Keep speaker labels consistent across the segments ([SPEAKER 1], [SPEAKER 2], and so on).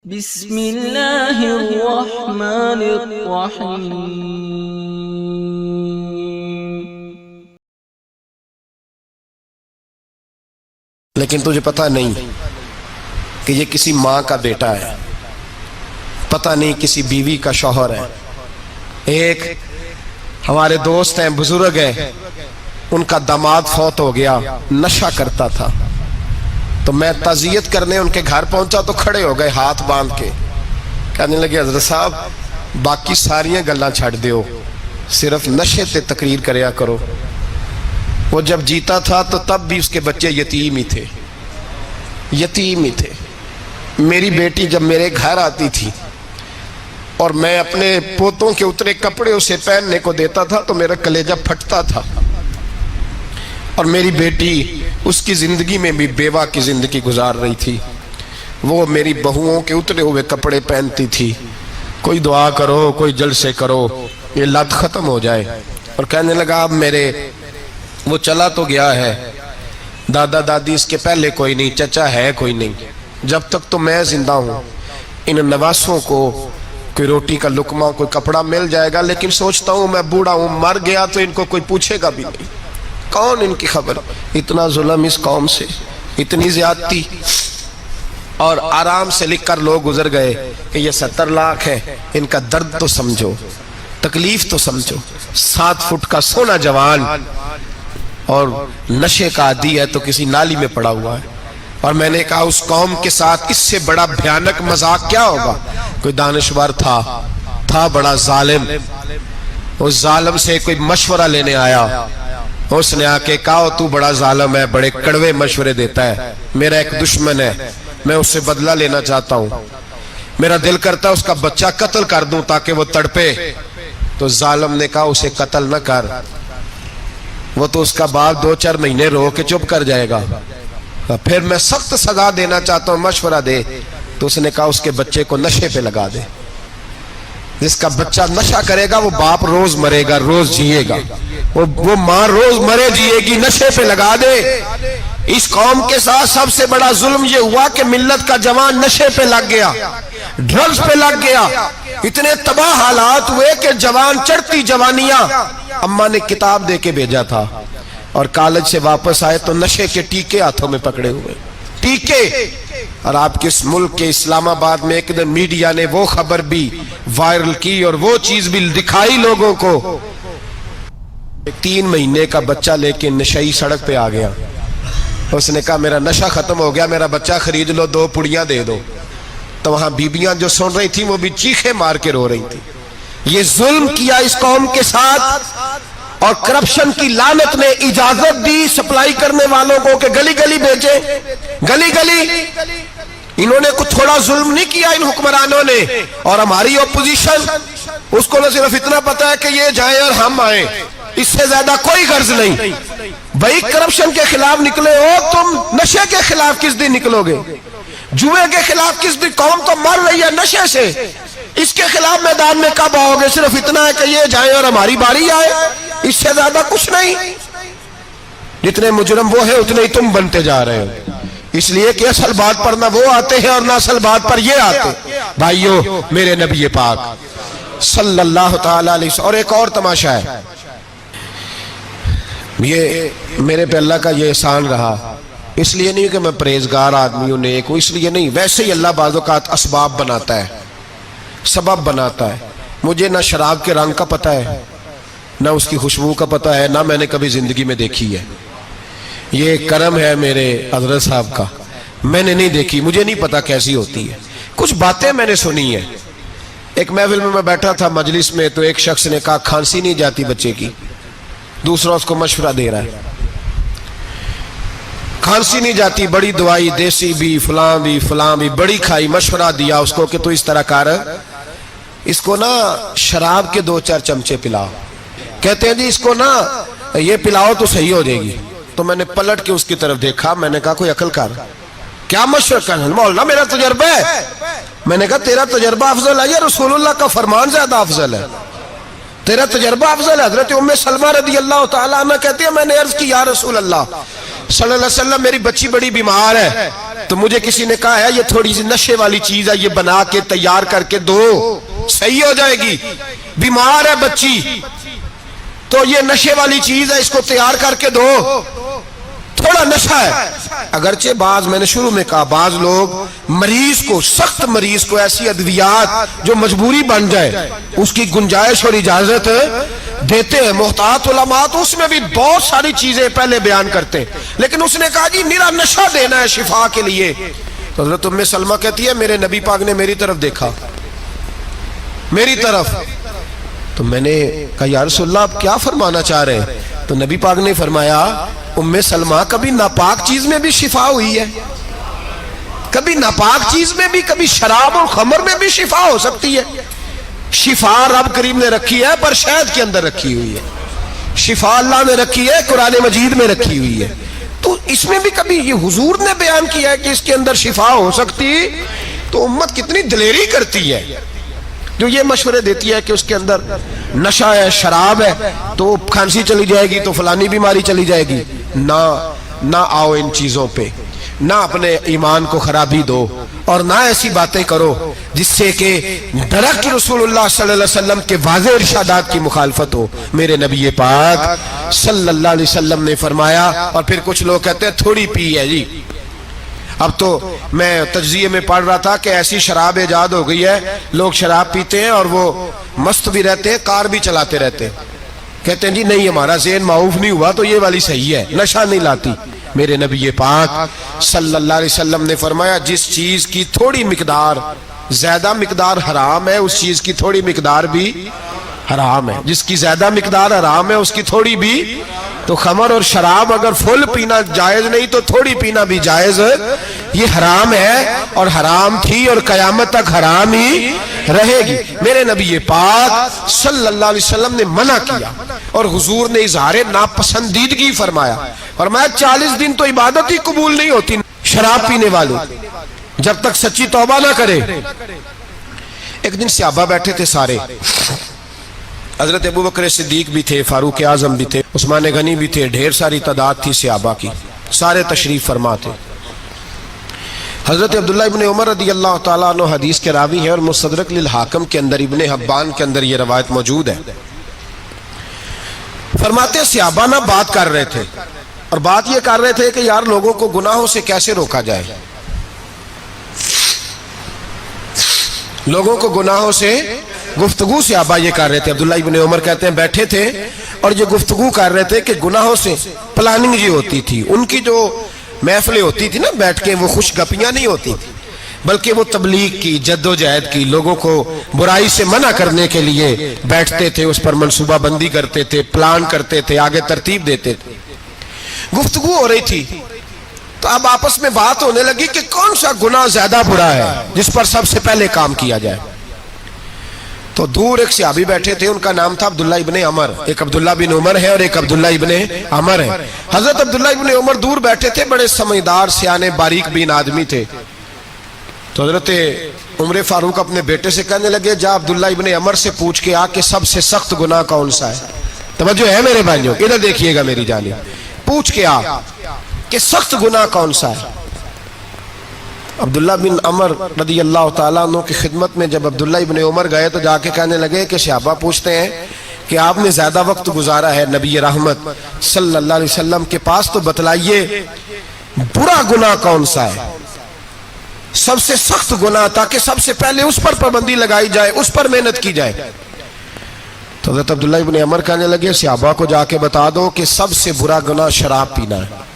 [SPEAKER 1] بسم اللہ الرحمن الرحیم۔
[SPEAKER 2] لیکن تجھے پتہ نہیں کہ یہ کسی ماں کا بیٹا ہے، پتہ نہیں کسی بیوی کا شوہر ہے۔ ایک ہمارے دوست ہیں، بزرگ ہیں، ان کا داماد فوت ہو گیا، نشہ کرتا تھا، تو میں تعزیت کرنے ان کے گھر پہنچا تو کھڑے ہو گئے ہاتھ باندھ کے، کہنے لگے حضرت صاحب باقی ساریاں گلاں چھڑ دیو، صرف نشے تے تقریر کریا کرو۔ وہ جب جیتا تھا تو تب بھی اس کے بچے یتیم ہی تھے، یتیم ہی تھے۔ میری بیٹی جب میرے گھر آتی تھی اور میں اپنے پوتوں کے اترے کپڑے اسے پہننے کو دیتا تھا تو میرا کلیجہ پھٹتا تھا، اور میری بیٹی اس کی زندگی میں بھی بیوہ کی زندگی گزار رہی تھی۔ وہ میری بہوؤں کے اترے ہوئے کپڑے پہنتی تھی، کوئی دعا کرو، کوئی جلسے کرو، یہ لت ختم ہو جائے۔ اور کہنے لگا اب میرے وہ چلا تو گیا ہے، دادا دادی اس کے پہلے کوئی نہیں، چچا ہے کوئی نہیں، جب تک تو میں زندہ ہوں ان نواسوں کو کوئی روٹی کا لقمہ، کوئی کپڑا مل جائے گا، لیکن سوچتا ہوں میں بوڑھا ہوں، مر گیا تو ان کو کوئی پوچھے گا بھی نہیں، کون ان کی خبر۔ اتنا ظلم اس قوم سے، اتنی زیادتی، اور آرام سے لکھ کر لوگ گزر گئے کہ یہ 70 لاکھ ہے، ان کا درد تو سمجھو، تکلیف تو سمجھو۔ 7 فٹ کا سونا جوان اور نشے کا عادی ہے تو کسی نالی میں پڑا ہوا ہے۔ اور میں نے کہا اس قوم کے ساتھ اس سے بڑا بھیانک مذاق کیا ہوگا۔ کوئی دانشور تھا بڑا ظالم، اس ظالم سے کوئی مشورہ لینے آیا، اس نے آ کے کہا تو بڑا ظالم ہے، بڑے کڑوے مشورے دیتا ہے، میرا ایک دشمن ہے، میں اس سے بدلہ لینا چاہتا ہوں، میرا دل کرتا ہے اس کا بچہ قتل کر دوں تاکہ وہ تڑپے۔ تو ظالم نے کہا اسے قتل نہ کر، وہ تو اس کا باپ 2-4 مہینے رو کے چپ کر جائے گا، پھر میں سخت سزا دینا چاہتا ہوں، مشورہ دے۔ تو اس نے کہا اس کے بچے کو نشے پہ لگا دے، جس کا بچہ نشہ کرے گا وہ باپ روز مرے گا، روز جیے گا، وہ ماں روز مرے جیے گی، نشے پہ لگا دے۔ اس قوم کے ساتھ سب سے بڑا ظلم یہ ہوا کہ ملت کا جوان نشے پہ لگ گیا، ڈرگز پہ لگ گیا، اتنے تباہ حالات ہوئے کہ جوان چڑھتی جوانیاں، اماں نے کتاب دے کے بھیجا تھا، اور کالج سے واپس آئے تو نشے کے ٹیکے ہاتھوں میں پکڑے ہوئے، ٹیکے۔ اور آپ کے اس ملک کے اسلام آباد میں ایک دن میڈیا نے وہ خبر بھی وائرل کی اور وہ چیز بھی دکھائی لوگوں کو، 3 مہینے کا بچہ لے کے نشئی سڑک پہ آ گیا، اس نے کہا میرا نشہ ختم ہو گیا، میرا بچہ خرید لو، 2 پڑیاں دے دو۔ تو وہاں بیبیاں جو سن رہی تھیں وہ بھی چیخیں مار کے رو رہی تھیں۔ یہ ظلم کیا اس قوم کے ساتھ، اور کرپشن کی لعنت نے اجازت دی سپلائی کرنے والوں کو کہ گلی گلی بھیجے، گلی گلی۔ انہوں نے کچھ تھوڑا ظلم نہیں کیا ان حکمرانوں نے، اور ہماری اپوزیشن اس کو نہ صرف اتنا پتا ہے کہ یہ جائیں اور ہم آئیں، اس سے زیادہ کوئی غرض نہیں۔ بھائی کرپشن کے خلاف نکلے ہو تم، نشے کے خلاف کس دن نکلو گے؟ جوئے کے خلاف کس دن؟ قوم تو مر رہی ہے نشے سے، اس کے خلاف میدان میں کب آؤ گے؟ صرف اتنا ہے کہ یہ جائیں اور ہماری باری آئے، اس سے زیادہ کچھ نہیں۔ جتنے مجرم وہ ہیں اتنے ہی تم بنتے جا رہے ہو، اس لیے کہ اصل بات پر نہ وہ آتے ہیں اور نہ اصل بات پر یہ آتے۔ بھائیو، میرے نبی پاک صلی اللہ تعالی علیہ وسلم۔ اور ایک اور تماشا ہے، یہ میرے پہ اللہ کا یہ احسان رہا، اس لیے نہیں کہ میں پرہیزگار آدمی ہوں، نیک ہوں، اس لیے نہیں، ویسے ہی اللہ بعض اوقات اسباب بناتا ہے، سبب بناتا ہے۔ مجھے نہ شراب کے رنگ کا پتہ ہے، نہ اس کی خوشبو کا پتہ ہے، نہ میں نے کبھی زندگی میں دیکھی ہے، یہ کرم ہے میرے حضرت صاحب کا، میں نے نہیں دیکھی، مجھے نہیں پتا کیسی ہوتی ہے، کچھ باتیں میں نے سنی ہیں۔ ایک محفل میں بیٹھا تھا مجلس میں، تو ایک شخص نے کہا کھانسی نہیں جاتی بچے کی، دوسرا اس کو مشورہ دے رہا ہے، کھانسی نہیں جاتی، بڑی دوائی دیسی بھی فلاں بھی بڑی کھائی، مشورہ دیا اس کو کہ تو اس طرح کر، اس کو نا شراب کے 2-4 چمچے پلاؤ، کہتے ہیں جی اس کو نا یہ پلاؤ تو صحیح ہو جائے گی۔ تو میں نے پلٹ کے اس کی طرف دیکھا، میں نے کہا کوئی عقل کر، کیا مشورہ کرنا؟ مولانا میرا تجربہ ہے۔ میں نے کہا تیرا تجربہ افضل ہے یا رسول اللہ کا فرمان زیادہ افضل ہے؟ تیرا تجربہ افضل ہے۔ حضرت ام سلمہ رضی اللہ تعالیٰ عنہ کہتی ہے میں نے عرض کی یا رسول اللہ صلی اللہ علیہ وسلم، میری بچی بڑی بیمار ہے، تو مجھے کسی نے کہا ہے یہ تھوڑی سی نشے والی چیز ہے، یہ بنا کے تیار کر کے دو، صحیح ہو جائے گی، بیمار ہے بچی تو یہ نشے والی چیز ہے، اس کو تیار کر کے دو، تھوڑا نشہ ہے۔ اگرچہ بعض، میں نے شروع میں کہا، بعض لوگ مریض کو، سخت مریض کو ایسی ادویات جو مجبوری بن جائے اس کی گنجائش اور اجازت دیتے ہیں، محتاط علماء تو اس میں بھی بہت ساری چیزیں پہلے بیان کرتے ہیں، لیکن اس نے کہا جی میرا نشہ دینا ہے شفا کے لیے۔ تو حضرت ام سلمہ کہتی ہے میرے نبی پاک نے میری طرف دیکھا، میری طرف، تو میں نے کہا یا رسول اللہ آپ کیا فرمانا چاہ رہے ہیں؟ تو نبی پاک نے فرمایا ام سلمہ کبھی ناپاک چیز میں بھی شفا ہوئی ہے، کبھی ناپاک چیز میں بھی، کبھی شراب اور خمر میں بھی شفا ہو سکتی ہے۔ شفا رب کریم نے رکھی ہے پر شہد کے اندر رکھی ہوئی ہے، شفا اللہ نے رکھی ہے قرآن مجید میں رکھی ہوئی ہے، تو اس میں بھی کبھی یہ حضور نے بیان کیا ہے کہ اس کے اندر شفا ہو سکتی، تو امت کتنی دلیری کرتی ہے جو یہ مشورے دیتی ہے کہ اس کے اندر نشہ ہے، شراب ہے، تو کھانسی چلی جائے گی تو فلانی بیماری چلی جائے گی۔ نہ آؤ ان چیزوں پہ، نہ اپنے ایمان کو خرابی دو، اور نہ ایسی باتیں کرو جس سے کہ ڈائریکٹ رسول اللہ صلی اللہ علیہ وسلم کے واضح ارشادات کی مخالفت ہو۔ میرے نبی پاک صلی اللہ علیہ وسلم نے فرمایا، اور پھر کچھ لوگ کہتے ہیں تھوڑی پی ہے جی۔ اب تو میں تجزیے میں پڑھ رہا تھا کہ ایسی شراب ایجاد ہو گئی ہے، لوگ شراب پیتے ہیں اور وہ مست بھی رہتے ہیں، کار بھی چلاتے رہتے ہیں، کہتے ہیں جی نہیں ہمارا ذہن معاف نہیں ہوا تو یہ والی صحیح ہے، نشہ نہیں لاتی۔ میرے نبی پاک صلی اللہ علیہ وسلم نے فرمایا جس چیز کی تھوڑی مقدار، زیادہ مقدار حرام ہے اس چیز کی تھوڑی مقدار بھی حرام ہے، جس کی زیادہ مقدار حرام ہے اس کی تھوڑی بھی۔ تو خمر اور شراب اگر فل پینا جائز نہیں تو تھوڑی پینا بھی جائز، یہ حرام ہے اور حرام تھی اور قیامت تک حرام ہی رہے گی۔ میرے نبی پاک صلی اللہ علیہ وسلم نے منع کیا اور حضور نے اظہار ناپسندیدگی فرمایا، فرمایا 40 دن تو عبادت ہی قبول نہیں ہوتی شراب پینے والے جب تک سچی توبہ نہ کرے۔ ایک دن صحابہ بیٹھے تھے سارے، حضرت ابوبکر صدیق بھی تھے، فاروق اعظم بھی تھے، عثمان غنی بھی تھے، ڈھیر ساری تعداد تھی صحابہ کی، سارے تشریف فرما تھے۔ حضرت عبداللہ ابن عمر رضی اللہ تعالیٰ عنہ حدیث کے راوی ہیں اور مستدرک للحاکم کے اندر، ابن حبان کے اندر یہ روایت موجود ہے۔ فرماتے صحابہ نہ بات کر رہے تھے، اور بات یہ کر رہے تھے کہ یار لوگوں کو گناہوں سے کیسے روکا جائے، لوگوں کو گناہوں سے گفتگو صحابہ یہ کر رہے تھے۔ عبداللہ ابن عمر کہتے ہیں بیٹھے تھے اور یہ گفتگو کر رہے تھے کہ گناہوں سے پلاننگ جی ہوتی تھی، ان کی جو محفلیں ہوتی تھی نا بیٹھ کے، وہ خوش گپیاں نہیں ہوتی تھی بلکہ وہ تبلیغ کی، جد و جہد کی، لوگوں کو برائی سے منع کرنے کے لیے بیٹھتے تھے، اس پر منصوبہ بندی کرتے تھے، پلان کرتے تھے، آگے ترتیب دیتے تھے۔ گفتگو ہو رہی تھی تو اب آپس میں بات ہونے لگی کہ کون سا گناہ زیادہ برا ہے جس پر سب سے پہلے کام کیا جائے۔ تو دور ایک صحابی بیٹھے تھے، ان کا نام تھا عبداللہ ابن عمر، ایک عبداللہ بن عمر ہے اور ایک عبداللہ ابن عمر ہے۔ حضرت عبداللہ ابن عمر دور بیٹھے تھے، بڑے سمجھدار سیانے باریک بین آدمی تھے۔ تو حضرت عمر فاروق اپنے بیٹے سے کہنے لگے جا عبداللہ ابن عمر سے پوچھ کے آ کہ سب سے سخت گناہ کون سا ہے۔ توجہ ہے میرے بھائیوں، ادھر دیکھیے گا میری جانب، پوچھ کے آ کہ سخت گناہ کون سا ہے۔ عبداللہ بن عمر رضی اللہ تعالیٰ عنہ کی خدمت میں جب عبداللہ ابن عمر گئے تو جا کے کہنے لگے کہ صحابہ پوچھتے ہیں کہ آپ نے زیادہ وقت گزارا ہے نبی رحمت صلی اللہ علیہ وسلم کے پاس، تو بتلائیے برا گناہ کون سا ہے، سب سے سخت گناہ، تاکہ سب سے پہلے اس پر پابندی لگائی جائے، اس پر محنت کی جائے۔ تو حضرت عبداللہ ابن عمر کہنے لگے صحابہ کو جا کے بتا دو کہ سب سے برا گناہ شراب پینا ہے،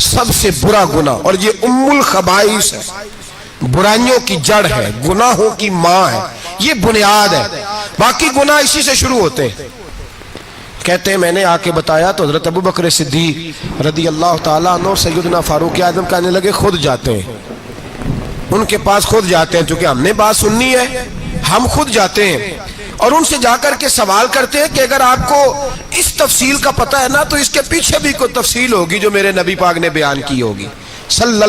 [SPEAKER 2] سب سے برا گناہ، اور یہ ام الخبائث ہے، برائیوں کی جڑ ہے، گناہوں کی ماں ہے، یہ بنیاد ہے، باقی گناہ اسی سے شروع ہوتے ہیں۔ کہتے ہیں میں نے آ کے بتایا تو حضرت ابوبکر صدیق رضی اللہ تعالیٰ عنہ سیدنا فاروق اعظم کہنے لگے خود جاتے ہیں، ان کے پاس خود جاتے ہیں، چونکہ ہم نے بات سننی ہے ہم خود جاتے ہیں اور ان سے جا کر کے سوال کرتے ہیں کہ اگر آپ کو اس تفصیل کا پتہ ہے نا تو اس کے پیچھے بھی کوئی تفصیل ہوگی جو میرے نبی پاک نے بیان کی ہوگی صلی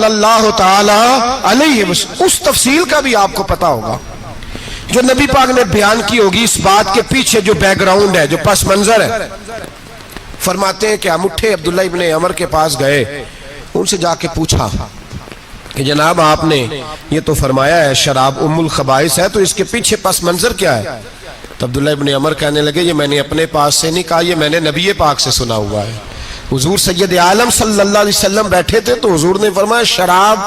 [SPEAKER 2] اللہ تعالی علیہ وسلم، اس تفصیل کا بھی آپ کو پتہ ہوگا جو نبی پاک نے بیان کی ہوگی، اس بات کے پیچھے جو بیک گراؤنڈ ہے، جو پس منظر ہے۔ فرماتے ہیں کہ ہم اٹھے، عبداللہ ابن عمر کے پاس گئے ان سے جا کے پوچھا کہ جناب آپ نے یہ تو فرمایا ہے شراب ام الخبائث ہے، تو اس کے پیچھے پس منظر کیا ہے؟ تو عبداللہ ابن عمر کہنے لگے یہ میں نے اپنے پاس سے نہیں کہا، یہ میں نے نبی پاک سے سنا ہوا ہے۔ حضور سید عالم صلی اللہ علیہ وسلم بیٹھے تھے تو حضور نے فرمایا شراب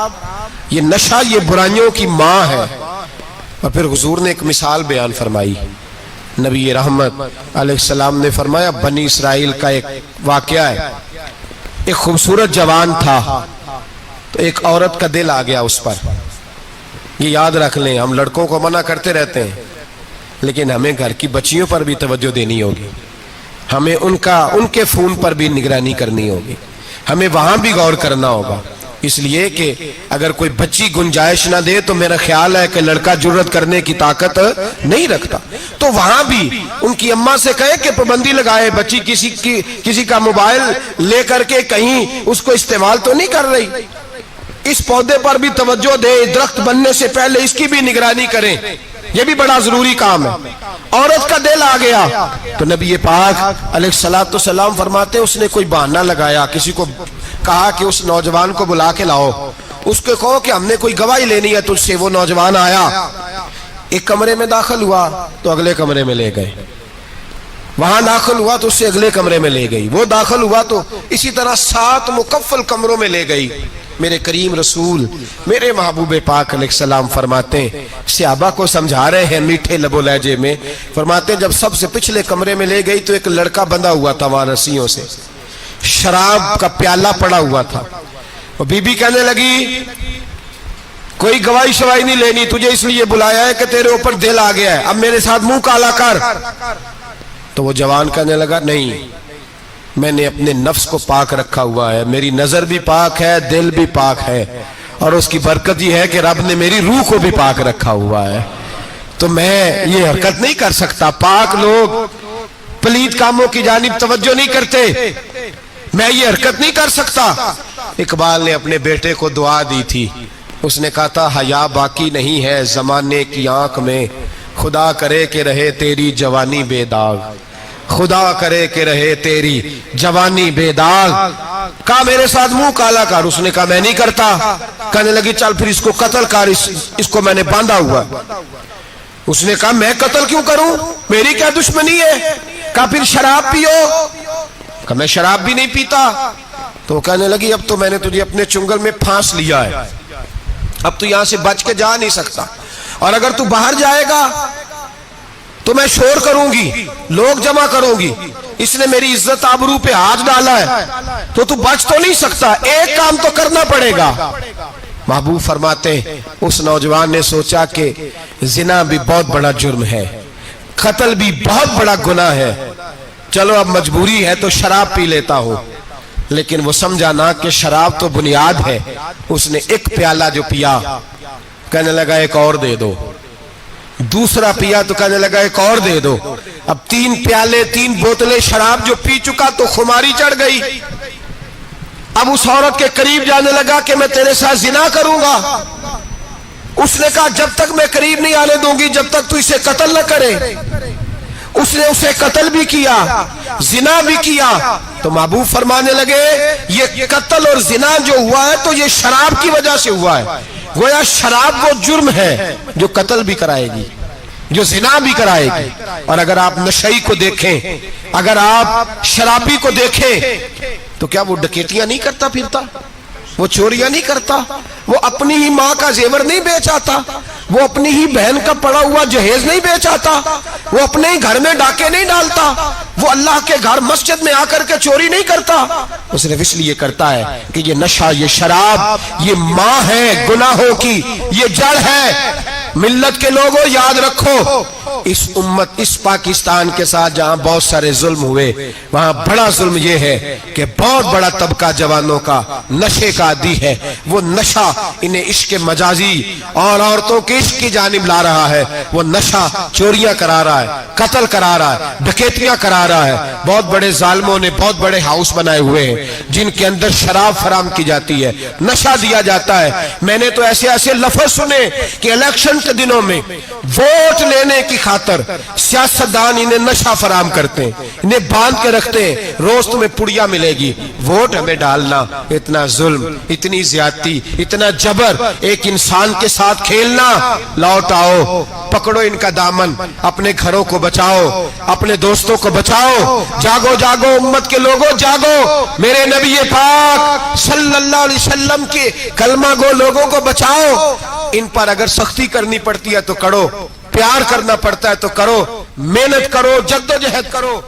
[SPEAKER 2] یہ نشہ یہ برائیوں کی ماں ہے۔ اور پھر حضور نے ایک مثال بیان فرمائی، نبی رحمت علیہ السلام نے فرمایا بنی اسرائیل کا ایک واقعہ ہے، ایک خوبصورت جوان تھا تو ایک عورت کا دل آ گیا اس پر۔ یہ یاد رکھ لیں، ہم لڑکوں کو منع کرتے رہتے ہیں لیکن ہمیں گھر کی بچیوں پر بھی توجہ دینی ہوگی، ہمیں ان کے فون پر بھی نگرانی کرنی ہوگی، ہمیں وہاں بھی غور کرنا ہوگا، اس لیے کہ اگر کوئی بچی گنجائش نہ دے تو میرا خیال ہے کہ لڑکا جرت کرنے کی طاقت نہیں رکھتا۔ تو وہاں بھی ان کی اماں سے کہے کہ پابندی لگائے، بچی کسی کا موبائل لے کر کے کہیں اس کو استعمال تو نہیں کر رہی، اس پودے پر بھی توجہ دے، درخت بننے سے پہلے اس کی بھی نگرانی کریں، یہ بھی بڑا ضروری کام ہے۔ عورت کا دل آ گیا تو نبی پاک علیہ الصلوۃ والسلام فرماتے اس نے کوئی بہانہ لگایا، کسی کو کہا کہ اس نوجوان کو بلا کے لاؤ، اس کو کہو کہ ہم نے کوئی گواہی لینی ہے تجھ سے۔ وہ نوجوان آیا، ایک کمرے میں داخل ہوا تو اگلے کمرے میں لے گئے، وہاں داخل ہوا تو اس سے اگلے کمرے میں لے گئی، وہ داخل ہوا تو اسی طرح 7 مکفل کمروں میں لے گئی۔ میرے کریم رسول میرے محبوب پاک علیہ السلام فرماتے ہیں، صحابہ کو سمجھا رہے ہیں میٹھے لب و لہجے میں، فرماتے ہیں جب سب سے پچھلے کمرے میں لے گئی تو ایک لڑکا بندھا ہوا تھا وہاں رسیوں سے، شراب کا پیالہ پڑا ہوا تھا۔ وہ بی بی کہنے لگی کوئی گواہی شواہی نہیں لینی، تجھے اس لیے بلایا ہے کہ تیرے اوپر دل آ گیا ہے، اب میرے ساتھ منہ کالا کر۔ تو وہ جوان کہنے لگا نہیں، میں نے اپنے نفس کو پاک رکھا ہوا ہے، میری نظر بھی پاک ہے، دل بھی پاک ہے، اور اس کی برکت یہ ہے کہ رب نے میری روح کو بھی پاک رکھا ہوا ہے، تو میں یہ حرکت نہیں کر سکتا۔ پاک لوگ پلید کاموں کی جانب توجہ نہیں کرتے، میں یہ حرکت نہیں کر سکتا۔ اقبال نے اپنے بیٹے کو دعا دی تھی، اس نے کہا تھا حیا باقی نہیں ہے زمانے کی آنکھ میں، خدا کرے کہ رہے تیری جوانی بے داغ، خدا کرے کہ رہے تیری جوانی بے داغ۔ کہا میرے ساتھ منہ کالا کر، اس نے کہا میں نہیں کرتا۔ کہنے لگی چل پھر اس کو قتل کر، اس کو میں نے باندھا ہوا۔ اس نے کہا میں قتل کیوں کروں، میری کیا دشمنی ہے؟ کہا پھر شراب پیو، کہا میں شراب بھی نہیں پیتا۔ تو کہنے لگی اب تو میں نے تجھے اپنے چنگل میں پھانس لیا ہے، اب تو یہاں سے بچ کے جا نہیں سکتا، اور اگر تو باہر جائے گا تو میں شور کروں گی، لوگ جمع کروں گی، اس نے میری عزت آبرو پہ ہاتھ ڈالا ہے، تو بچ تو نہیں سکتا، ایک کام تو کرنا پڑے گا۔ محبوب فرماتے ہیں اس نوجوان نے سوچا کہ زنا بھی بہت بڑا جرم ہے، قتل بھی بہت بڑا گناہ ہے، چلو اب مجبوری ہے تو شراب پی لیتا ہوں۔ لیکن وہ سمجھا نہ کہ شراب تو بنیاد ہے، اس نے ایک پیالہ جو پیا کہنے لگا ایک اور دے دو، دوسرا پیا تو کہنے لگا ایک اور دے دو، اب 3 پیالے 3 بوتلیں شراب جو پی چکا تو خماری چڑھ گئی۔ اب اس عورت کے قریب جانے لگا کہ میں تیرے ساتھ زنا کروں گا۔ اس نے کہا جب تک میں قریب نہیں آنے دوں گی جب تک تو اسے قتل نہ کرے۔ اس نے اسے قتل بھی کیا، زنا بھی کیا۔ تو محبوب فرمانے لگے یہ قتل اور زنا جو ہوا ہے تو یہ شراب کی وجہ سے ہوا ہے، گویا شراب وہ جرم ہے جو قتل بھی کرائے گی، جو زنا بھی کرائے گی۔ اور اگر آپ نشئی کو دیکھیں، اگر آپ شرابی کو دیکھیں تو کیا وہ ڈکیتیاں نہیں کرتا پھرتا، وہ چوریاں نہیں کرتا، وہ اپنی ہی ماں کا زیور نہیں بیچ آتا، وہ اپنی ہی بہن کا پڑا ہوا جہیز نہیں بیچ آتا، وہ اپنے ہی گھر میں ڈاکے نہیں ڈالتا، وہ اللہ کے گھر مسجد میں آ کر کے چوری نہیں کرتا، وہ صرف اس لیے کرتا ہے کہ یہ نشہ، یہ شراب، یہ ماں ہے گناہوں کی، یہ جڑ ہے۔ ملت کے لوگوں یاد رکھو، اس امت، اس پاکستان کے ساتھ جہاں بہت سارے ظلم ہوئے، وہاں بڑا ظلم یہ ہے کہ بہت بڑا طبقہ جوانوں کا نشے کا عادی ہے۔ وہ نشہ انہیں عشق مجازی اور عورتوں کے عشق کی جانب لا رہا ہے، وہ نشہ چوریاں کرا رہا ہے، قتل کرا رہا ہے، ڈکیتیاں کرا رہا ہے۔ بہت بڑے ظالموں نے بہت بڑے ہاؤس بنائے ہوئے ہیں جن کے اندر شراب فراہم کی جاتی ہے، نشہ دیا جاتا ہے۔ میں نے تو ایسے ایسے لفظ سنے کہ الیکشن کے دنوں میں ووٹ لینے کی خاطر خاطر سیاستدان انہیں نشہ فراہم کرتے ہیں, انہیں باندھ کے رکھتے ہیں, روز تمہیں پڑیا ملے گی, ووٹ ہمیں ڈالنا. اتنا ظلم, اتنی زیادتی, اتنا جبر, ایک انسان کے ساتھ کھیلنا. لوٹ آؤ, پکڑو ان کا دامن, اپنے گھروں کو بچاؤ, اپنے دوستوں کو بچاؤ. جاگو جاگو امت کے لوگوں, جاگو. میرے نبی پاک صلی اللہ علیہ وسلم کے کلمہ گو لوگوں کو بچاؤ. ان پر اگر سختی کرنی پڑتی ہے تو کرو, پیار کرنا پڑتا ہے تو کرو, محنت کرو, جدوجہد کرو.